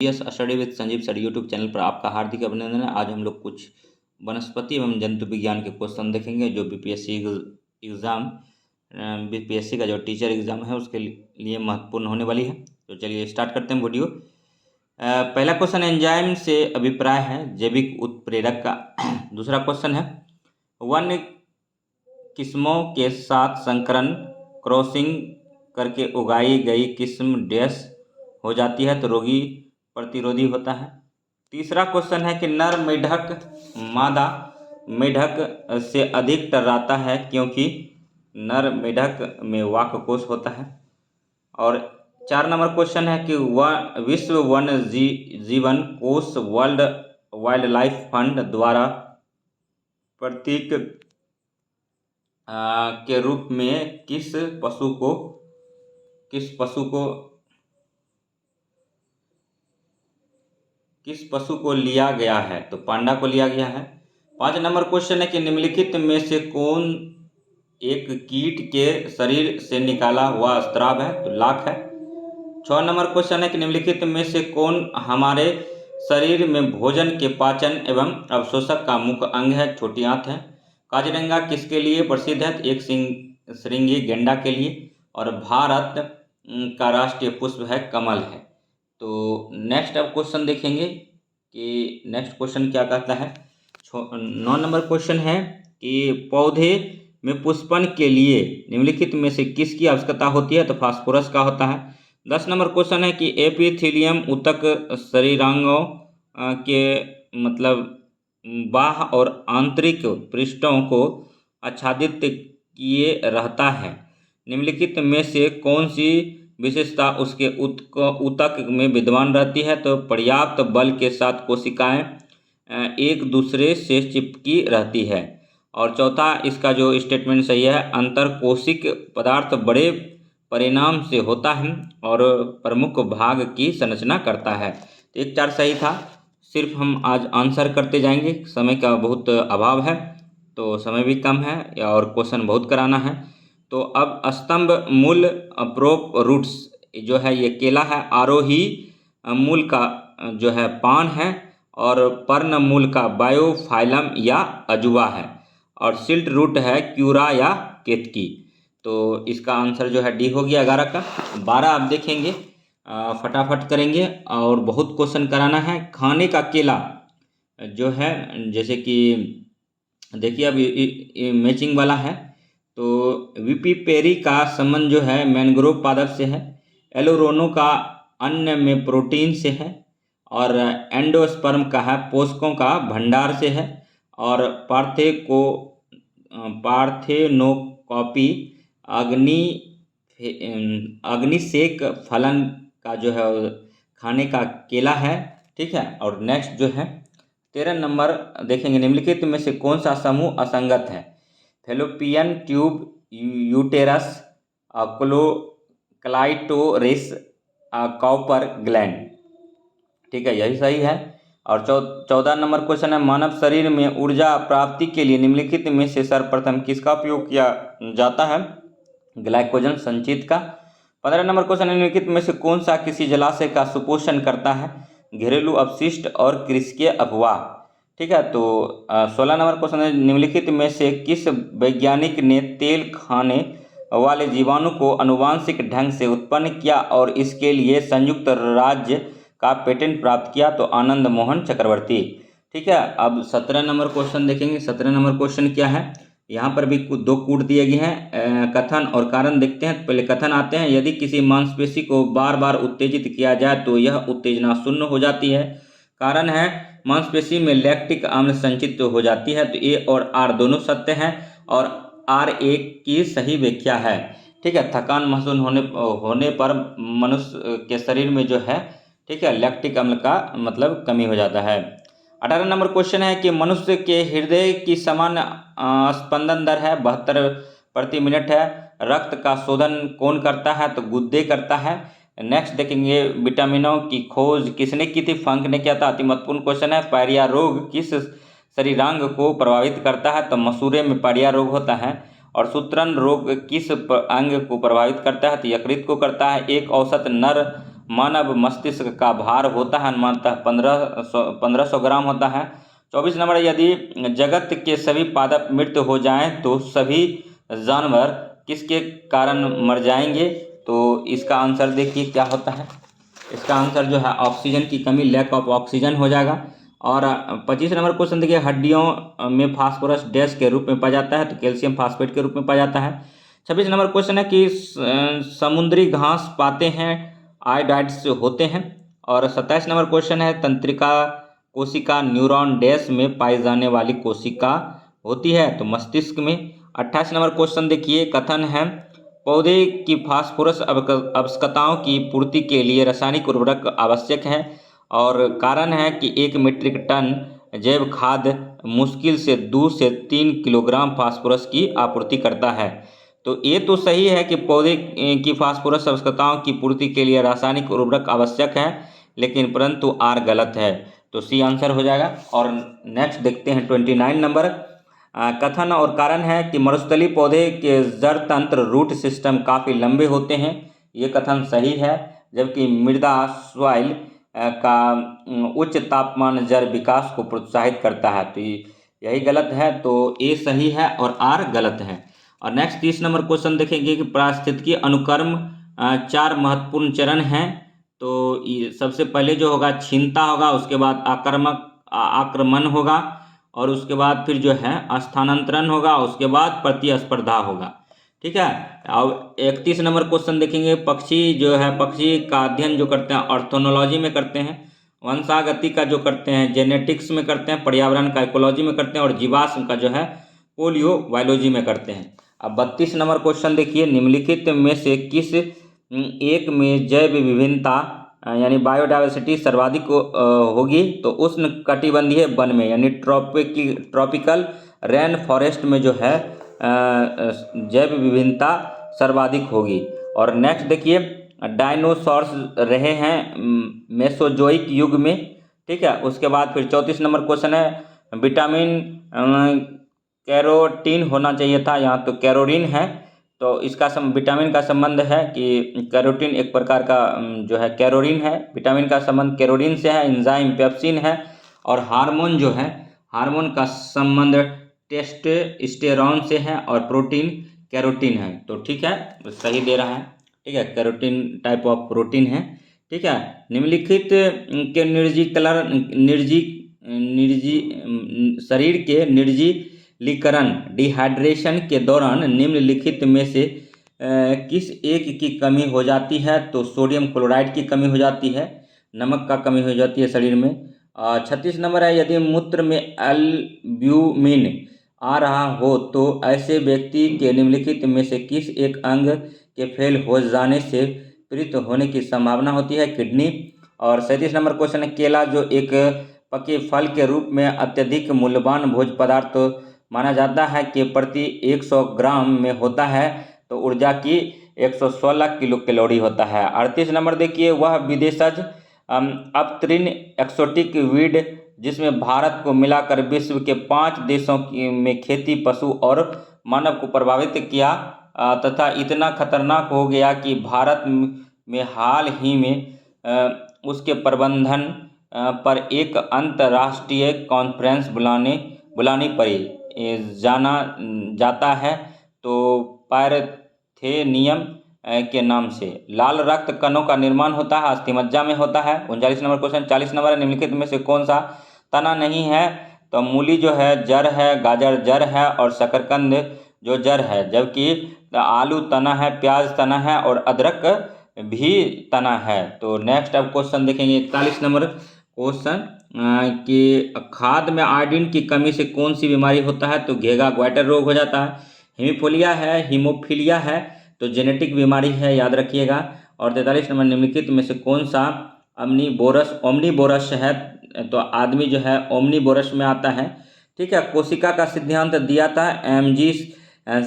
Study with Sanjeev sir YouTube channel पर आपका हार्दिक अभिनंदन है। आज हम लोग कुछ वनस्पति एवं जंतु विज्ञान के क्वेश्चन देखेंगे जो बीपीएससी का जो टीचर एग्ज़ाम है उसके लिए महत्वपूर्ण होने वाली है। तो चलिए स्टार्ट करते हैं वीडियो। पहला क्वेश्चन एंजाइम से अभिप्राय है जैविक उत्प्रेरक का। दूसरा क्वेश्चन है वन किस्मों के साथ संकरण क्रॉसिंग करके उगाई गई किस्म डैश हो जाती है तो रोगी प्रतिरोधी होता है। तीसरा क्वेश्चन है कि नर मेढक मादा मेढक से अधिक टर्राता है क्योंकि नर मेढक में वाक्यकोश होता है। और 4 नंबर क्वेश्चन है कि विश्व वन्य जीवन कोष वर्ल्ड वाइल्ड लाइफ फंड द्वारा प्रतीक के रूप में किस पशु को लिया गया है तो पांडा को लिया गया है। 5 नंबर क्वेश्चन है कि निम्नलिखित में से कौन एक कीट के शरीर से निकाला हुआ स्राव है तो लाख है। 6 नंबर क्वेश्चन है कि निम्नलिखित में से कौन हमारे शरीर में भोजन के पाचन एवं अवशोषक का मुख्य अंग है छोटी आंत है। काजीरंगा किसके लिए प्रसिद्ध है एक श्रृंगी गेंडा के लिए। और भारत का राष्ट्रीय पुष्प है कमल है। तो नेक्स्ट अब क्वेश्चन देखेंगे कि नेक्स्ट क्वेश्चन क्या कहता है। 9 नंबर क्वेश्चन है कि पौधे में पुष्पन के लिए निम्नलिखित में से किसकी आवश्यकता होती है तो फास्फोरस का होता है। 10 नंबर क्वेश्चन है कि एपिथेलियम ऊतक शरीरांगों के मतलब बाह्य और आंतरिक पृष्ठों को आच्छादित किए रहता है। निम्नलिखित में से कौन सी विशेषता उसके ऊतक में विद्यमान रहती है तो पर्याप्त बल के साथ कोशिकाएं एक दूसरे से चिपकी रहती है। और चौथा इसका जो स्टेटमेंट सही है अंतरकोशिक पदार्थ बड़े परिणाम से होता है और प्रमुख भाग की संरचना करता है। तो 1 4 सही था। सिर्फ हम आज आंसर करते जाएंगे, समय का बहुत अभाव है तो समय भी कम है और क्वेश्चन बहुत कराना है। तो अब स्तंभ मूल अप्रोप रूट्स जो है ये केला है, आरोही मूल का जो है पान है और पर्ण मूल का बायोफाइलम या अजुआ है और सिल्ट रूट है क्यूरा या केतकी। तो इसका आंसर जो है डी हो गया 11 का। 12 आप देखेंगे फटाफट करेंगे और बहुत क्वेश्चन कराना है। खाने का केला जो है जैसे कि देखिए अब ये मैचिंग वाला है तो विपिपेरी का संबंध जो है मैंग्रोव पादप से है। एलोरोनो का अन्न में प्रोटीन से है और एंडोस्पर्म का है पोषकों का भंडार से है। और पार्थेनोकॉपी अग्निसेक फलन का जो है खाने का केला है। ठीक है। और नेक्स्ट जो है 13 नंबर देखेंगे निम्नलिखित में से कौन सा समूह असंगत है। Fallopian tube uterus clitoris copper gland. ठीक है यही सही है। और 14 नंबर क्वेश्चन है मानव शरीर में ऊर्जा प्राप्ति के लिए निम्नलिखित में से सर्वप्रथम किसका उपयोग किया जाता है ग्लाइकोजन संचित का। 15 नंबर क्वेश्चन निम्नलिखित में से कौन सा किसी जलाशय का सुपोषण करता है घरेलू अपशिष्ट और कृषि अपवाह। ठीक है। तो 16 नंबर क्वेश्चन है निम्नलिखित में से किस वैज्ञानिक ने तेल खाने वाले जीवाणु को आनुवांशिक ढंग से उत्पन्न किया और इसके लिए संयुक्त राज्य का पेटेंट प्राप्त किया तो आनंद मोहन चक्रवर्ती। ठीक है। अब 17 नंबर क्वेश्चन देखेंगे। 17 नंबर क्वेश्चन क्या है यहाँ पर भी 2 कूट दिए गए हैं। कथन और कारण देखते हैं। पहले कथन आते हैं यदि किसी मांसपेशी को बार बार उत्तेजित किया जाए तो यह उत्तेजना शून्य हो जाती है। कारण है मांसपेशी में लैक्टिक अम्ल संचित हो जाती है। तो ए और आर दोनों सत्य हैं और आर एक की सही व्याख्या है। ठीक है। थकान महसूस होने पर मनुष्य के शरीर में जो है ठीक है लैक्टिक अम्ल का मतलब कमी हो जाता है। 18 नंबर क्वेश्चन है कि मनुष्य के हृदय की सामान्य स्पंदन दर है 72 प्रति मिनट है। रक्त का शोधन कौन करता है तो गुर्दे करता है। नेक्स्ट देखेंगे विटामिनों की खोज किसने की थी फंक ने किया था। अति महत्वपूर्ण क्वेश्चन है पायरिया रोग किस शरीरांग को प्रभावित करता है तो मसूड़े में पायरिया रोग होता है। और सूत्रण रोग किस अंग को प्रभावित करता है तो यकृत को करता है। एक औसत नर मानव मस्तिष्क का भार होता है अनुमानतः 1500 ग्राम होता है। 24 नंबर, यदि जगत के सभी पादप मृत हो जाएं तो सभी जानवर किसके कारण मर जाएंगे? तो इसका आंसर देखिए क्या होता है। इसका आंसर जो है ऑक्सीजन की कमी, लैक ऑफ ऑक्सीजन हो जाएगा। और 25 नंबर क्वेश्चन देखिए, हड्डियों में फास्फोरस डैश के रूप में पाया जाता है? तो कैल्शियम फास्फेट के रूप में पाया जाता है। 26 नंबर क्वेश्चन है कि समुद्री घास पाते हैं आयोडाइड्स होते हैं। और 27 नंबर क्वेश्चन है, तंत्रिका कोशिका न्यूरॉन डैश में पाई जाने वाली कोशिका होती है? तो मस्तिष्क में। 28 नंबर क्वेश्चन देखिए, कथन है पौधे की फास्फोरस आवश्यकताओं की पूर्ति के लिए रासायनिक उर्वरक आवश्यक है। और कारण है कि 1 मीट्रिक टन जैव खाद मुश्किल से 2 से 3 किलोग्राम फास्फोरस की आपूर्ति करता है। तो ये तो सही है कि पौधे की फास्फोरस आवश्यकताओं की पूर्ति के लिए रासायनिक उर्वरक आवश्यक है, लेकिन परंतु आर गलत है। तो सी आंसर हो जाएगा। और नेक्स्ट देखते हैं 29 नंबर, कथन और कारण है कि मरुस्थलीय पौधे के जड़ तंत्र रूट सिस्टम काफ़ी लंबे होते हैं। ये कथन सही है। जबकि मृदा सॉइल का उच्च तापमान जड़ विकास को प्रोत्साहित करता है। तो यही गलत है। तो ए सही है और आर गलत है। और नेक्स्ट 30 नंबर क्वेश्चन देखेंगे कि पारिस्थितिकी अनुक्रम 4 महत्वपूर्ण चरण हैं। तो सबसे पहले जो होगा छीनता होगा, उसके बाद आक्रमण होगा, और उसके बाद फिर जो है स्थानांतरण होगा, उसके बाद प्रतिस्पर्धा होगा। ठीक है। अब 31 नंबर क्वेश्चन देखेंगे, पक्षी जो है, पक्षी का अध्ययन जो करते हैं ऑर्थोनोलॉजी में करते हैं, वंशागति का जो करते हैं जेनेटिक्स में करते हैं, पर्यावरण का इकोलॉजी में करते हैं, और जीवाश्म का जो है पोलियो बायोलॉजी में करते हैं। अब 32 नंबर क्वेश्चन देखिए, निम्नलिखित में से किस एक में जैव विभिन्नता यानी बायोडाइवर्सिटी सर्वाधिक होगी? तो उष्ण कटिबंधीय वन में यानी ट्रॉपिकल रेन फॉरेस्ट में जो है जैव विभिन्नता सर्वाधिक होगी। और नेक्स्ट देखिए, डायनासोर्स रहे हैं मेसोजोइक युग में। ठीक है। उसके बाद फिर 34 नंबर क्वेश्चन है, विटामिन कैरोटीन होना चाहिए था, यहाँ तो कैरोरीन है। तो इसका विटामिन का संबंध है कि कैरोटीन एक प्रकार का जो है कैरोरीन है, विटामिन का संबंध कैरोरीन से है, एंजाइम पेप्सिन है, और हार्मोन जो है, हार्मोन का संबंध टेस्टोस्टेरोन से है, और प्रोटीन कैरोटीन है। तो ठीक है, सही दे रहा है। ठीक है, कैरोटीन टाइप ऑफ प्रोटीन है। ठीक है। निम्नलिखित के शरीर के निर्जलीकरण डिहाइड्रेशन के दौरान निम्नलिखित में से किस एक की कमी हो जाती है? तो सोडियम क्लोराइड की कमी हो जाती है, नमक का कमी हो जाती है शरीर में। 36 नंबर है, यदि मूत्र में एल्ब्यूमिन आ रहा हो तो ऐसे व्यक्ति के निम्नलिखित में से किस एक अंग के फेल हो जाने से पीड़ित होने की संभावना होती है? किडनी। और 37 नंबर क्वेश्चन है, केला जो एक पके फल के रूप में अत्यधिक मूल्यवान भोज्य पदार्थ माना जाता है कि प्रति 100 ग्राम में होता है तो ऊर्जा की 116 किलो कैलोरी होता है। 38 नंबर देखिए, वह विदेशज अवतीर्ण एक्सोटिक वीड जिसमें भारत को मिलाकर विश्व के 5 देशों में खेती, पशु और मानव को प्रभावित किया तथा इतना खतरनाक हो गया कि भारत में हाल ही में उसके प्रबंधन पर एक अंतर्राष्ट्रीय कॉन्फ्रेंस बुलानी पड़ी। जाना जाता है तो पायरेथेनियम के नाम से। लाल रक्त कणों का निर्माण होता है अस्थिमज्जा में होता है। 39 नंबर क्वेश्चन। 40 नंबर, निम्नलिखित में से कौन सा तना नहीं है? तो मूली जो है जड़ है, गाजर जड़ है, और शकरकंद जो जड़ है, जबकि आलू तना है, प्याज तना है, और अदरक भी तना है। तो नेक्स्ट अब क्वेश्चन देखेंगे 41 नंबर क्वेश्चन कि खाद में आयोडीन की कमी से कौन सी बीमारी होता है? तो घेगा ग्वाइटर रोग हो जाता है, हीमोफिलिया है, हीमोफिलिया है, तो जेनेटिक बीमारी है, याद रखिएगा। और 43 नंबर, निम्नलिखित में से कौन सा ओमनीबोरस है? तो आदमी जो है ओमनीबोरस में आता है। ठीक है। कोशिका का सिद्धांत दिया था MG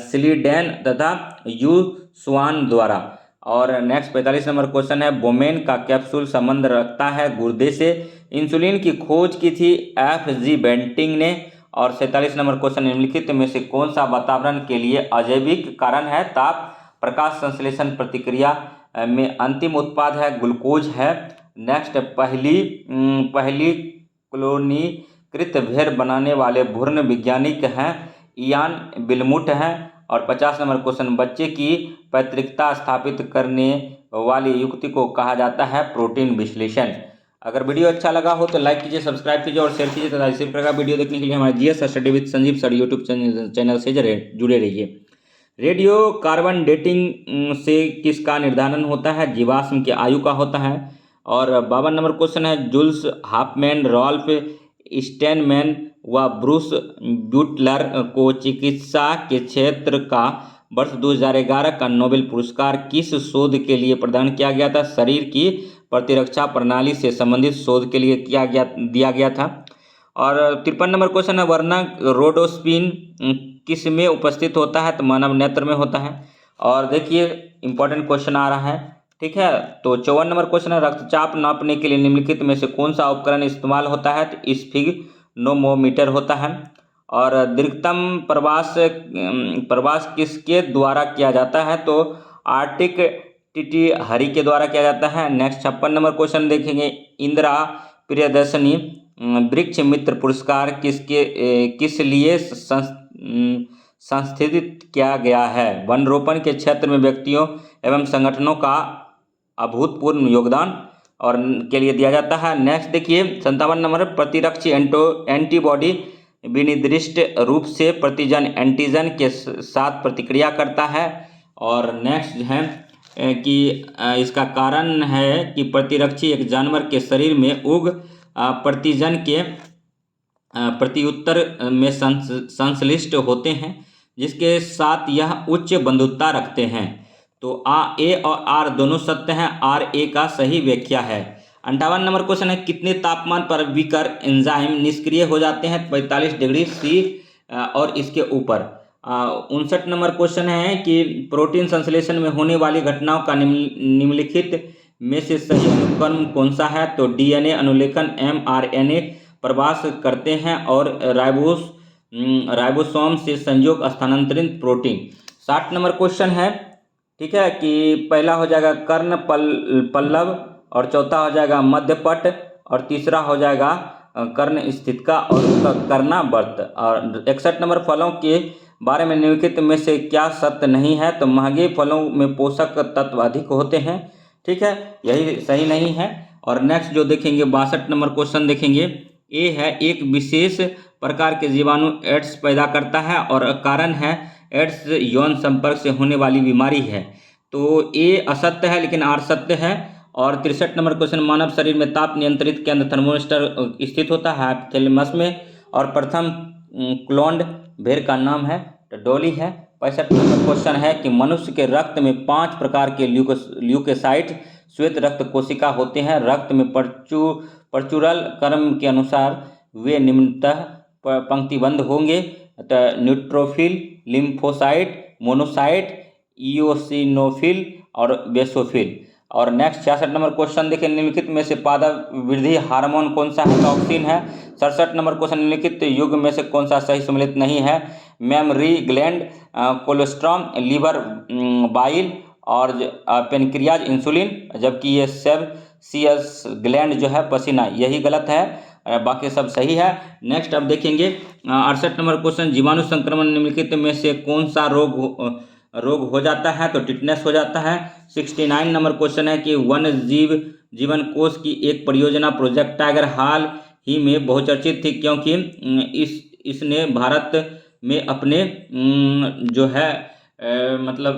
स्लीडेन तथा यू स्वान द्वारा। और नेक्स्ट 45 नंबर क्वेश्चन है, बोमेन का कैप्सूल संबंध रखता है गुर्दे से। इंसुलिन की खोज की थी FG बेंटिंग ने। और 47 नंबर क्वेश्चन, निम्नलिखित में से कौन सा वातावरण के लिए अजैविक कारण है? ताप प्रकाश संश्लेषण प्रतिक्रिया में अंतिम उत्पाद है ग्लूकोज है। नेक्स्ट पहली क्लोनीकृत भेड़ बनाने वाले भ्रूण वैज्ञानिक हैं इयान बिलमुट हैं। और 50 नंबर क्वेश्चन, बच्चे की पैतृकता स्थापित करने वाली युक्ति को कहा जाता है प्रोटीन विश्लेषण। अगर वीडियो अच्छा लगा हो तो लाइक कीजिए, सब्सक्राइब कीजिए और शेयर कीजिए तथा इसी प्रकार वीडियो देखने के लिए हमारे GS study with Sanjeev sir YouTube channel से जुड़े रहिए। रेडियो कार्बन डेटिंग से किसका निर्धारण होता है? जीवाश्म की आयु का होता है। और 52 नंबर क्वेश्चन है, जुल्स हाफमैन, रॉल्फ स्टेनमैन व ब्रूस ब्यूटलर को चिकित्सा के क्षेत्र का वर्ष 2011 का नोबेल पुरस्कार किस शोध के लिए प्रदान किया गया था? शरीर की प्रतिरक्षा प्रणाली से संबंधित शोध के लिए दिया गया था। और 53 नंबर क्वेश्चन है, वर्णक रोडोस्पिन किस में उपस्थित होता है? तो मानव नेत्र में होता है। और देखिए इंपॉर्टेंट क्वेश्चन आ रहा है, ठीक है। तो 54 नंबर क्वेश्चन है, रक्तचाप नापने के लिए निम्नलिखित में से कौन सा उपकरण इस्तेमाल होता है? तो स्फिग्नोमीटर होता है। और दीर्घतम प्रवास किसके द्वारा किया जाता है? तो आर्टिक टीटी हरि के द्वारा किया जाता है। नेक्स्ट 56 नंबर क्वेश्चन देखेंगे, इंदिरा प्रियदर्शनी वृक्ष मित्र पुरस्कार किस लिए संस्थित किया गया है? वन रोपण के क्षेत्र में व्यक्तियों एवं संगठनों का अभूतपूर्व योगदान और के लिए दिया जाता है। नेक्स्ट देखिए 57 नंबर, प्रतिरक्षी एंटीबॉडी विनिर्दिष्ट रूप से प्रतिजन एंटीजन के साथ प्रतिक्रिया करता है। और नेक्स्ट है कि इसका कारण है कि प्रतिरक्षी एक जानवर के शरीर में उग प्रतिजन के प्रत्युत्तर में संश्लिष्ट होते हैं, जिसके साथ यह उच्च बंधुता रखते हैं। तो ए और आर दोनों सत्य हैं, आर ए का सही व्याख्या है। 58 नंबर क्वेश्चन है, कितने तापमान पर विकर एंजाइम निष्क्रिय हो जाते हैं? 45 डिग्री सी और इसके ऊपर। 59 नंबर क्वेश्चन है कि प्रोटीन संश्लेषण में होने वाली घटनाओं का निम्नलिखित में से सही अनुक्रम कौन सा है? तो डीएनए अनुलेखन, mRNA प्रवास करते हैं और राइबोसोम से संयोग स्थानांतरित प्रोटीन। 60 नंबर क्वेश्चन है, ठीक है, कि पहला हो जाएगा कर्ण पल्लव और चौथा हो जाएगा मध्यपट और तीसरा हो जाएगा कर्ण स्थित का और कर्णावर्त। और 61 नंबर, फलों के बारे में निम्नलिखित में से क्या सत्य नहीं है? तो महंगे फलों में पोषक तत्व अधिक होते हैं, ठीक है, यही सही नहीं है। और नेक्स्ट जो देखेंगे 62 नंबर क्वेश्चन देखेंगे, ए है एक विशेष प्रकार के जीवाणु एड्स पैदा करता है और कारण है एड्स यौन संपर्क से होने वाली बीमारी है। तो ए असत्य है लेकिन आर सत्य है। और 63 नंबर क्वेश्चन, मानव शरीर में ताप नियंत्रित केंद्र थर्मोस्टर स्थित होता है हाइपोथैलेमस में। और प्रथम क्लोन्ड भेड़ का नाम है तो डॉली है। 65 नंबर क्वेश्चन है कि मनुष्य के रक्त में 5 प्रकार के ल्यूकोसाइट श्वेत रक्त कोशिका होते हैं। रक्त में प्रचुरल क्रम के अनुसार वे निम्नतः पंक्तिबद्ध होंगे, तो न्यूट्रोफिल, लिम्फोसाइट, मोनोसाइट, इओसिनोफिल और बेसोफिल। और नेक्स्ट 66 नंबर क्वेश्चन देखिए, निम्नलिखित में से पादप वृद्धि हार्मोन कौन सा है? टॉक्सिन है। 67 नंबर क्वेश्चन, निम्नलिखित युग में से कौन सा सही सम्मिलित नहीं है? Mammary gland, colostrum, liver, bile और पेनक्रियाज, इंसुलिन, जबकि ये सेबसियस ग्लैंड जो है पसीना, यही गलत है, बाकी सब सही है। नेक्स्ट अब देखेंगे 68 नंबर क्वेश्चन, जीवाणु संक्रमण निम्नलिखित में से कौन सा रोग हो जाता है? तो टिटनेस हो जाता है। 69 नंबर क्वेश्चन है कि वन जीवन कोष की एक परियोजना प्रोजेक्ट टाइगर हाल ही में बहुचर्चित थी क्योंकि इसने भारत में अपने जो है मतलब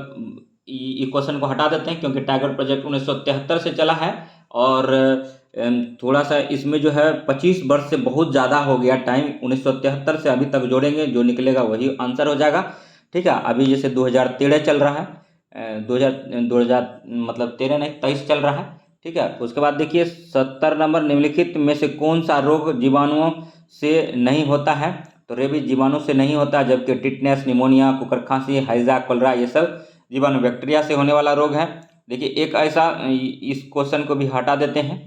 ये क्वेश्चन को हटा देते हैं क्योंकि टाइगर प्रोजेक्ट 1973 से चला है और थोड़ा सा इसमें जो है 25 वर्ष से बहुत ज़्यादा हो गया टाइम। 1973 से अभी तक जोड़ेंगे, जो निकलेगा वही आंसर हो जाएगा, ठीक है। अभी जैसे 2013 चल रहा है, 2000 मतलब 13 नहीं 23 चल रहा है, ठीक है। उसके बाद देखिए 70 नंबर, निम्नलिखित में से कौन सा रोग जीवाणुओं से नहीं होता है? तो रेबीज जीवाणु से नहीं होता, जबकि टिटनेस, निमोनिया, कुकर खांसी, हैजा, कोलेरा ये सब जीवाणु बैक्टीरिया से होने वाला रोग है। देखिए एक ऐसा, इस क्वेश्चन को भी हटा देते हैं,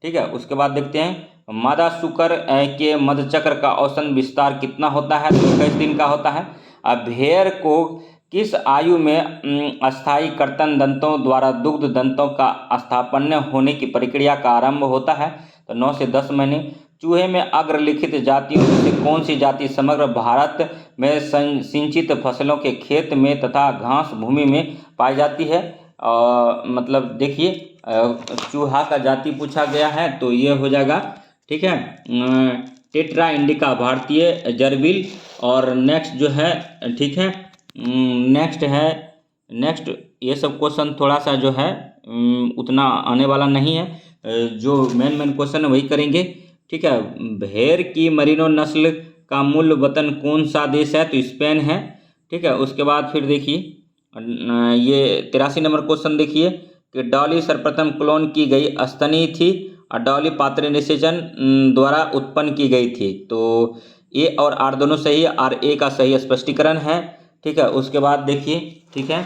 ठीक है। उसके बाद देखते हैं मादा शुकर के मधुचक्र का औसत विस्तार कितना होता है? तो 21 दिन का होता है। अब भेड़ को किस आयु में अस्थायी कर्तन दंतों द्वारा दुग्ध दंतों का स्थापन्य होने की प्रक्रिया का आरंभ होता है? तो 9 से 10 महीने। चूहे में अग्रलिखित जातियों में से कौन सी जाति समग्र भारत में सिंचित फसलों के खेत में तथा घास भूमि में पाई जाती है? मतलब देखिए, चूहा का जाति पूछा गया है तो ये हो जाएगा, ठीक है, टेट्रा इंडिका भारतीय जरबिल। और नेक्स्ट जो है, ठीक है, नेक्स्ट ये सब क्वेश्चन थोड़ा सा जो है उतना आने वाला नहीं है, जो मेन क्वेश्चन है वही करेंगे, ठीक है। भेड़ की मरीनो नस्ल का मूल वतन कौन सा देश है? तो स्पेन है, ठीक है। उसके बाद फिर देखिए ये 83 नंबर क्वेश्चन देखिए कि डॉली सर्वप्रथम क्लोन की गई स्तनी थी और डॉली पात्र निषेचन द्वारा उत्पन्न की गई थी। तो ए और आर दोनों सही है, आर ए का सही स्पष्टीकरण है, ठीक है। उसके बाद देखिए, ठीक है,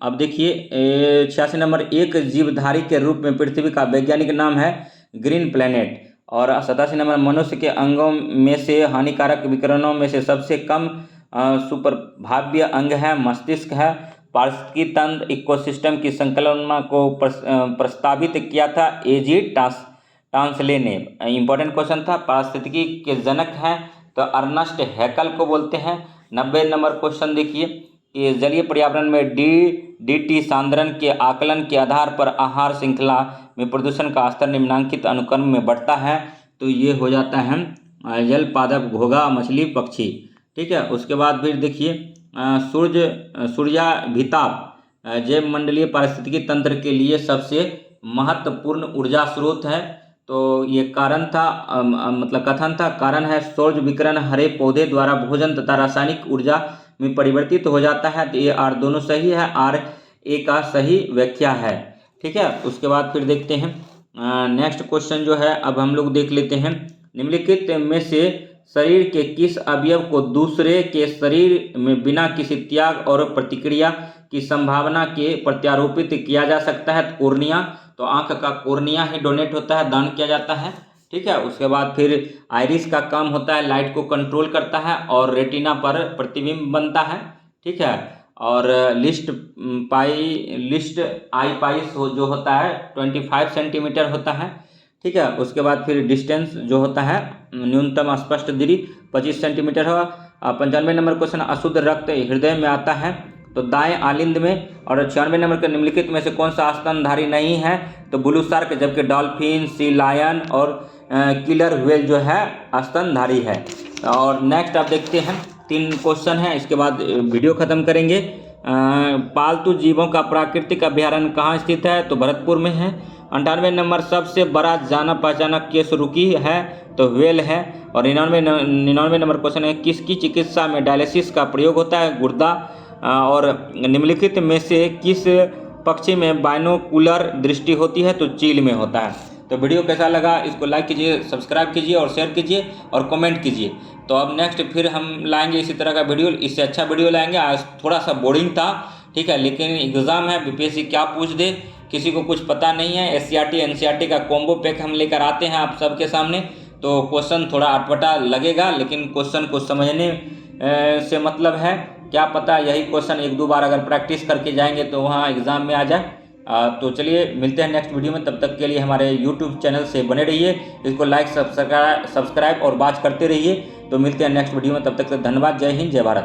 अब देखिए 86 नंबर, एक जीवधारी के रूप में पृथ्वी का वैज्ञानिक नाम है ग्रीन प्लैनेट। और 87 नंबर, मनुष्य के अंगों में से हानिकारक विकिरणों में से सबसे कम सुप्रभाव्य अंग है मस्तिष्क है। पारिस्थितिकी तंत्र इकोसिस्टम की संकल्पना को प्रस्तावित किया था एजी टांसले ने। इंपॉर्टेंट क्वेश्चन था। पारिस्थितिकी के जनक हैं तो अर्नस्ट हैकल को बोलते हैं। 90 नंबर क्वेश्चन देखिए कि जलीय पर्यावरण में डीटी सांद्रण के आकलन के आधार पर आहार श्रृंखला में प्रदूषण का स्तर निम्नांकित अनुक्रम में बढ़ता है। तो ये हो जाता है जल पादप, घोंघा, मछली, पक्षी, ठीक है। उसके बाद फिर देखिए सूर्याभिताप जैव मंडलीय पारिस्थितिकी तंत्र के लिए सबसे महत्वपूर्ण ऊर्जा स्रोत है। तो ये कारण था, मतलब कथन था, कारण है सौर विकिरण हरे पौधे द्वारा भोजन तथा रासायनिक ऊर्जा में परिवर्तित हो जाता है। तो ये आर दोनों सही है, आर ए का सही व्याख्या है, ठीक है। उसके बाद फिर देखते हैं नेक्स्ट क्वेश्चन जो है, अब हम लोग देख लेते हैं निम्नलिखित में से शरीर के किस अवयव को दूसरे के शरीर में बिना किसी त्याग और प्रतिक्रिया की संभावना के प्रत्यारोपित किया जा सकता है? तो कोर्निया। तो आंख का कोर्निया ही डोनेट होता है, दान किया जाता है, ठीक है। उसके बाद फिर आइरिस का काम होता है, लाइट को कंट्रोल करता है और रेटिना पर प्रतिबिंब बनता है, ठीक है। और लिस्ट आई पाइस जो होता है 25 सेंटीमीटर होता है, ठीक है। उसके बाद फिर डिस्टेंस जो होता है न्यूनतम स्पष्ट दूरी 25 सेंटीमीटर होगा। 95 नंबर क्वेश्चन, अशुद्ध रक्त हृदय में आता है तो दाएं आलिंद में। और 96 नंबर के निम्नलिखित में से कौन सा स्तनधारी नहीं है? तो ब्लू शार्क, जबकि डॉल्फिन, सी लायन और किलर व्हेल जो है स्तनधारी है। और नेक्स्ट आप देखते हैं 3 क्वेश्चन है, इसके बाद वीडियो खत्म करेंगे। पालतू जीवों का प्राकृतिक अभ्यारण्य कहाँ स्थित है? तो भरतपुर में है। 98 नंबर, सबसे बड़ा जाना पहचाना केसरुकी है तो व्हेल है। और 99 नंबर क्वेश्चन है, किसकी चिकित्सा में डायलिसिस का प्रयोग होता है? गुर्दा। और निम्नलिखित में से किस पक्षी में बाइनोकुलर दृष्टि होती है? तो चील में होता है। तो वीडियो कैसा लगा इसको लाइक कीजिए, सब्सक्राइब कीजिए और शेयर कीजिए और कमेंट कीजिए। तो अब नेक्स्ट फिर हम लाएंगे इसी तरह का वीडियो, इससे अच्छा वीडियो लाएंगे। आज थोड़ा सा बोरिंग था, ठीक है, लेकिन एग्ज़ाम है, बीपीएससी क्या पूछ दे किसी को कुछ पता नहीं है। एससीईआरटी एनसीईआरटी का कॉम्बो पैक हम लेकर आते हैं आप सबके सामने। तो क्वेश्चन थोड़ा अटपटा लगेगा, लेकिन क्वेश्चन को समझने से मतलब है, क्या पता यही क्वेश्चन 1-2 बार अगर प्रैक्टिस करके जाएंगे तो वहाँ एग्ज़ाम में आ जाए। तो चलिए मिलते हैं नेक्स्ट वीडियो में, तब तक के लिए हमारे यूट्यूब चैनल से बने रहिए, इसको लाइक सब्सक्राइब और वॉच करते रहिए। तो मिलते हैं नेक्स्ट वीडियो में, तब तक धन्यवाद। जय हिंद, जय भारत।